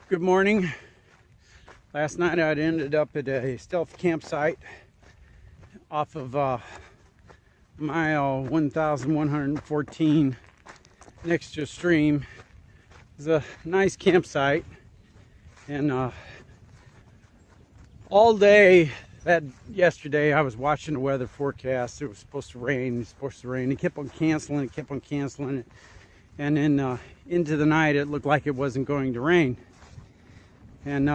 Good morning. Last night I ended up at a stealth campsite off of mile 1114 next to a stream. It's a nice campsite, and all day yesterday I was watching the weather forecast. It was supposed to rain. It kept on canceling it. And then into the night it looked like it wasn't going to rain. And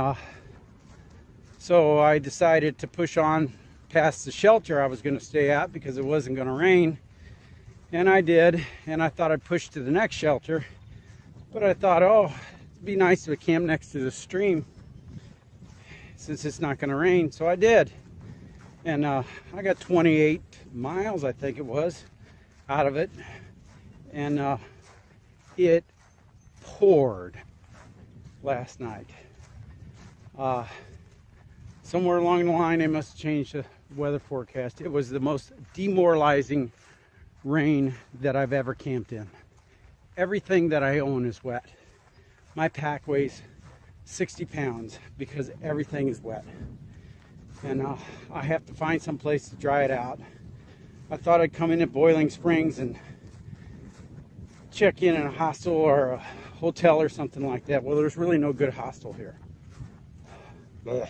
so I decided to push on past the shelter I was going to stay at because it wasn't going to rain. And I did. And I thought I'd push to the next shelter. But I thought, oh, it'd be nice to camp next to the stream since it's not going to rain. So I did. And I got 28 miles, I think it was, out of it. And it poured last night. Somewhere along the line they must have changed the weather forecast. It was the most demoralizing rain that I've ever camped in. Everything that I own is wet. My pack weighs 60 pounds because everything is wet. And I have to find some place to dry it out. I thought I'd come in at Boiling Springs and check in a hostel or a hotel or something like that. Well, there's really no good hostel here. Ugh.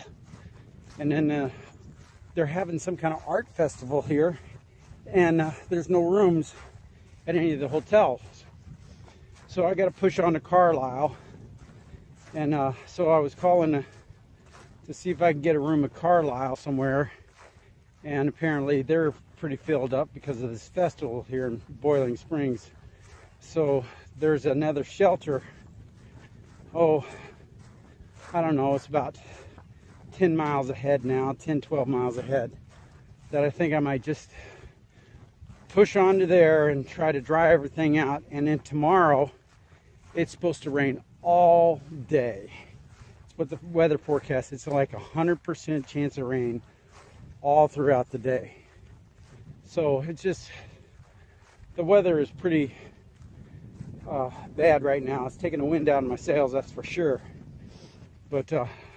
And then they're having some kind of art festival here, and there's no rooms at any of the hotels. So I got to push on to Carlisle, and so I was calling to see if I can get a room at Carlisle somewhere, and apparently they're pretty filled up because of this festival here in Boiling Springs. So there's another shelter. Oh, I don't know, it's about 10 miles ahead now, 12 miles ahead, that I think I might just push on to there and try to dry everything out. And then tomorrow it's supposed to rain all day. It's what the weather forecast, it's like 100% chance of rain all throughout the day. So it's just, the weather is pretty bad right now. It's taking the wind out of my sails, that's for sure. But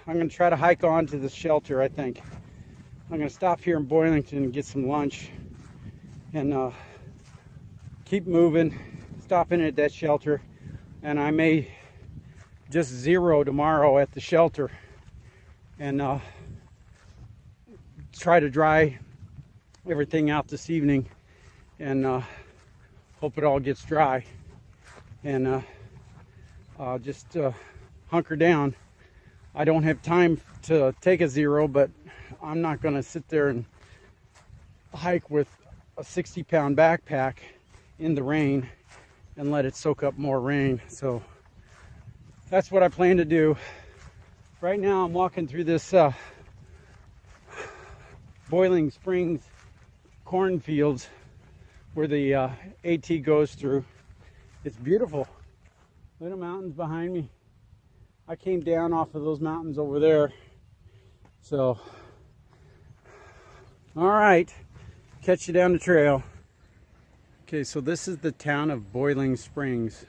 I'm going to try to hike on to the shelter, I think. I'm going to stop here in Boylington and get some lunch and keep moving, stop in at that shelter, and I may just zero tomorrow at the shelter and try to dry everything out this evening and hope it all gets dry and just hunker down. I don't have time to take a zero, but I'm not going to sit there and hike with a 60-pound backpack in the rain and let it soak up more rain. So that's what I plan to do. Right now I'm walking through this Boiling Springs cornfields where the AT goes through. It's beautiful. Little mountains behind me. I came down off of those mountains over there. So, all right, catch you down the trail. Okay, so this is the town of Boiling Springs.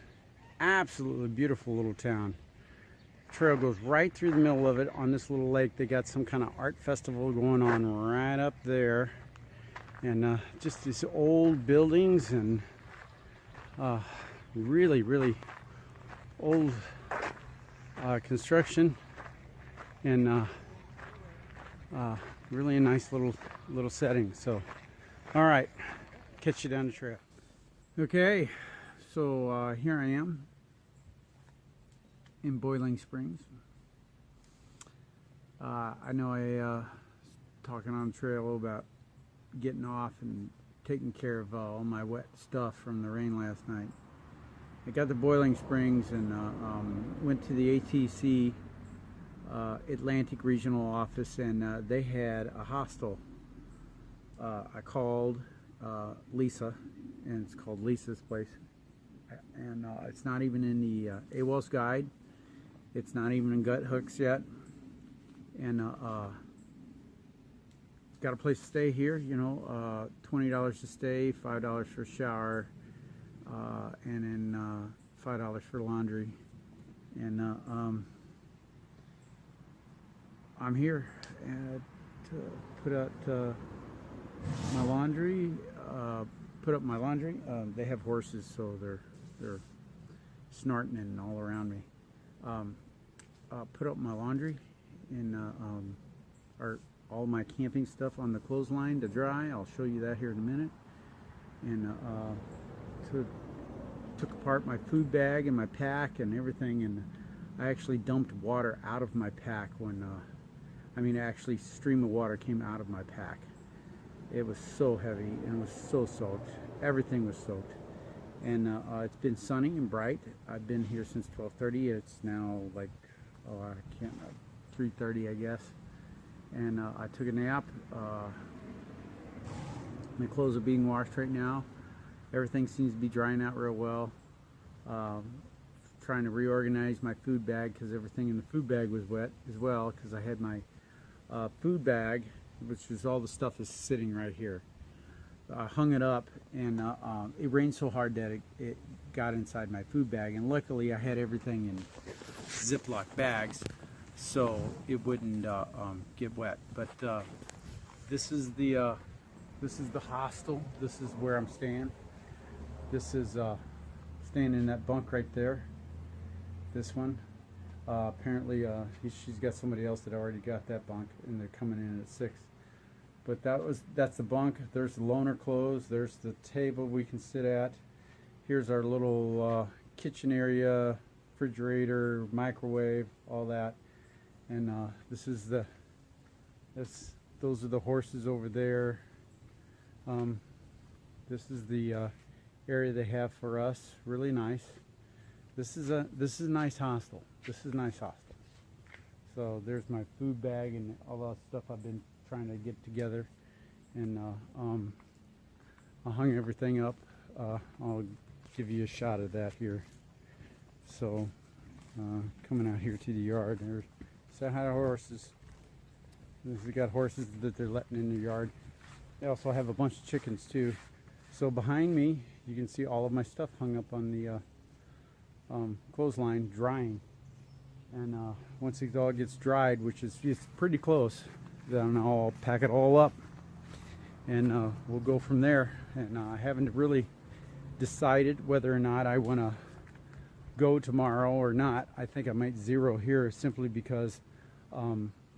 Absolutely beautiful little town. Trail goes right through the middle of it on this little lake. They got some kind of art festival going on right up there. And just these old buildings and really, really old construction, and really a nice little setting. So, all right, catch you down the trail. Okay, so here I am in Boiling Springs. I know I talking on the trail about getting off and taking care of all my wet stuff from the rain last night. I got to Boiling Springs and went to the ATC Atlantic Regional Office, and they had a hostel. I called Lisa, and it's called Lisa's Place, and it's not even in the AWOL's guide. It's not even in Gut Hooks yet, and got a place to stay here. You know, $20 to stay, $5 for a shower. And then $5 for laundry, and I'm here to put out my laundry. Put up my laundry. They have horses, so they're snorting and all around me. Put up my laundry and all my camping stuff on the clothesline to dry. I'll show you that here in a minute. And took apart my food bag and my pack and everything, and I actually dumped water out of my pack when actually a stream of water came out of my pack. It was so heavy and it was so soaked. Everything was soaked. And it's been sunny and bright. I've been here since 12:30. It's now like, I can't, 3:30 I guess. And I took a nap. My clothes are being washed right now. Everything seems to be drying out real well. Trying to reorganize my food bag because everything in the food bag was wet as well, because I had my food bag, which is all the stuff is sitting right here. I hung it up, and it rained so hard that it got inside my food bag, and luckily I had everything in Ziploc bags so it wouldn't get wet. But this is the hostel. This is where I'm staying. This is staying in that bunk right there. This one. Apparently she's got somebody else that already got that bunk, and they're coming in at 6. But that's the bunk. There's the loaner clothes. There's the table we can sit at. Here's our little kitchen area, refrigerator, microwave, all that. And those are the horses over there. This is the area they have for us. Really nice. This is a nice hostel. This is a nice hostel. So there's my food bag and all that stuff I've been trying to get together, and I hung everything up. I'll give you a shot of that here. So coming out here to the yard, there's a lot of horses. They got horses that they're letting in the yard. They also have a bunch of chickens too. So behind me, you can see all of my stuff hung up on the clothesline, drying. And once it all gets dried, which is it's pretty close, then I'll pack it all up, and we'll go from there. And I haven't really decided whether or not I want to go tomorrow or not. I think I might zero here simply because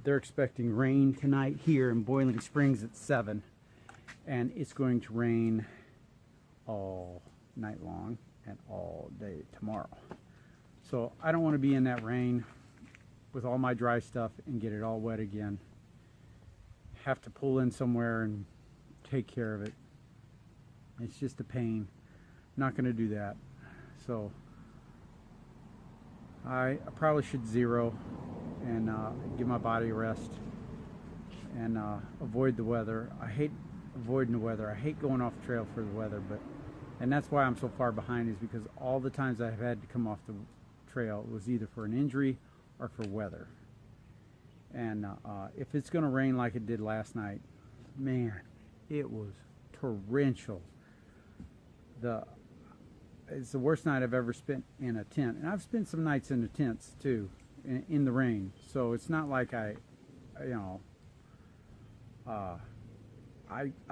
they're expecting rain tonight here in Boiling Springs at 7, and it's going to rain all night long and all day tomorrow. So I don't want to be in that rain with all my dry stuff and get it all wet again. Have to pull in somewhere and take care of it. It's just a pain. Not going to do that. So I probably should zero and give my body a rest and avoid the weather. I hate avoiding the weather. I hate going off the trail for the weather, and that's why I'm so far behind, is because all the times I've had to come off the trail was either for an injury or for weather. And if it's going to rain like it did last night, man, it was torrential. It's the worst night I've ever spent in a tent, and I've spent some nights in the tents too, in the rain. So it's not like I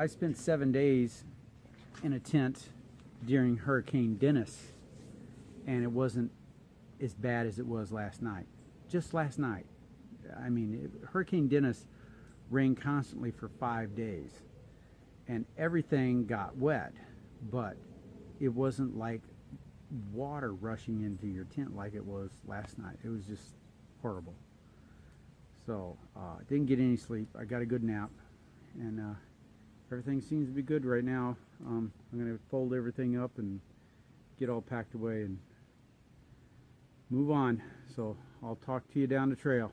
spent 7 days in a tent during Hurricane Dennis, and it wasn't as bad as it was last night. Just last night. I mean, Hurricane Dennis rained constantly for 5 days, and everything got wet, but it wasn't like water rushing into your tent like it was last night. It was just horrible. So didn't get any sleep. I got a good nap, and everything seems to be good right now. I'm going to fold everything up and get all packed away and move on. So I'll talk to you down the trail.